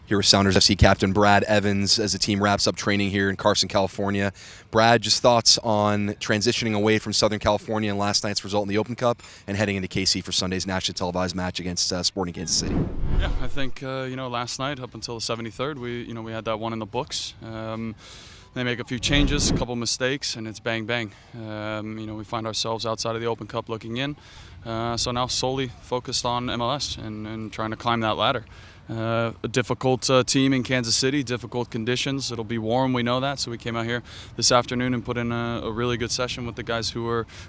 Here with Sounders FC captain Brad Evans as the team wraps up training here in Carson, California. Brad, just thoughts on transitioning away from Southern California and last night's result in the Open Cup and heading into KC for Sunday's nationally televised match against Sporting Kansas City. Yeah, I think last night up until the 73rd, we had that one in the books. They make a few changes, a couple mistakes, and it's bang bang. We find ourselves outside of the Open Cup looking in. So now solely focused on MLS and trying to climb that ladder. A difficult team in Kansas City, difficult conditions. It'll be warm, we know that, so we came out here this afternoon and put in a really good session with the guys who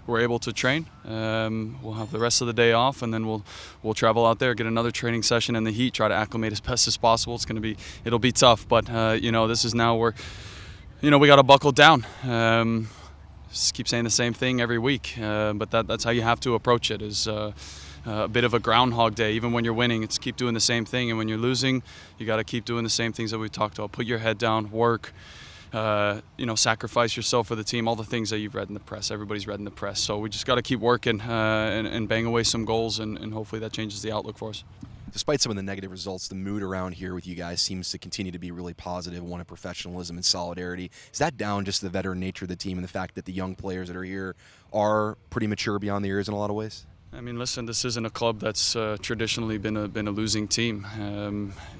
were able to train. We'll have the rest of the day off, and then we'll travel out there, get another training session in the heat, try to acclimate as best as possible. It'll be tough, but this is now where we got to buckle down. Just keep saying the same thing every week, but that's how you have to approach it. Is a bit of a groundhog day. Even when you're winning, it's keep doing the same thing, and when you're losing, you got to keep doing the same things that we talked about. Put your head down, work, sacrifice yourself for the team, all the things that you've read in the press. Everybody's read in the press. So we just got to keep working and bang away some goals, and hopefully that changes the outlook for us. Despite some of the negative results, the mood around here with you guys seems to continue to be really positive, one of professionalism and solidarity. Is that down just to the veteran nature of the team and the fact that the young players that are here are pretty mature beyond the years in a lot of ways? I mean, listen, this isn't a club that's traditionally been a losing team.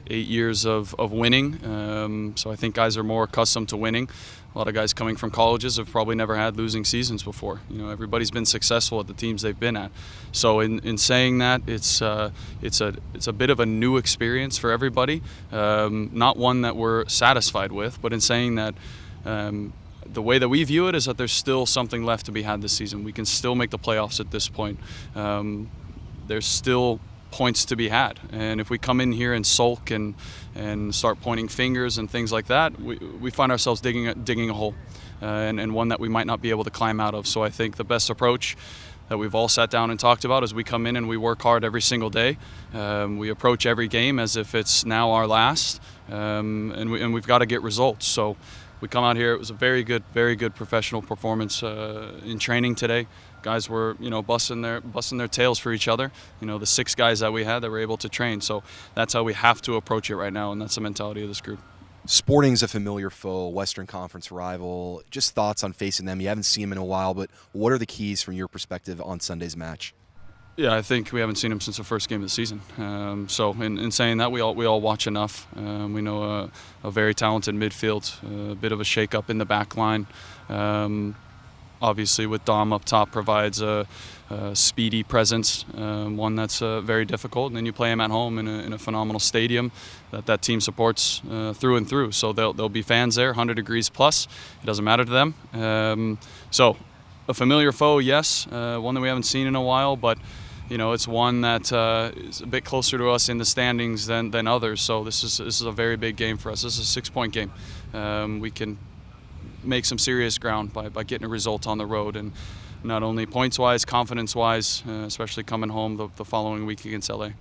8 years of winning, so I think guys are more accustomed to winning. A lot of guys coming from colleges have probably never had losing seasons before. Everybody's been successful at the teams they've been at. So in saying that, it's a bit of a new experience for everybody, not one that we're satisfied with. But in saying that, the way that we view it is that there's still something left to be had this season. We can still make the playoffs at this point. There's still points to be had, and if we come in here and sulk and start pointing fingers and things like that, we find ourselves digging a hole, and one that we might not be able to climb out of. So I think the best approach that we've all sat down and talked about is we come in and we work hard every single day. We approach every game as if it's now our last, and we've got to get results. So we come out here. It was a very good professional performance in training today. Guys were, busting their tails for each other. The 6 guys that we had that were able to train. So that's how we have to approach it right now, and that's the mentality of this group. Sporting's a familiar foe, Western Conference rival. Just thoughts on facing them. You haven't seen them in a while, but what are the keys from your perspective on Sunday's match? Yeah, I think we haven't seen them since the first game of the season. So in saying that, we all watch enough. We know a very talented midfield, a bit of a shake-up in the back line. Obviously, with Dom up top, provides a speedy presence, one that's very difficult. And then you play him at home in a phenomenal stadium that team supports through and through. So there'll be fans there, 100 degrees plus. It doesn't matter to them. So a familiar foe, yes, one that we haven't seen in a while, but it's one that is a bit closer to us in the standings than others. So this is a very big game for us. This is a 6-point game. We can make some serious ground by getting a result on the road, and not only points-wise, confidence-wise, especially coming home the following week against LA.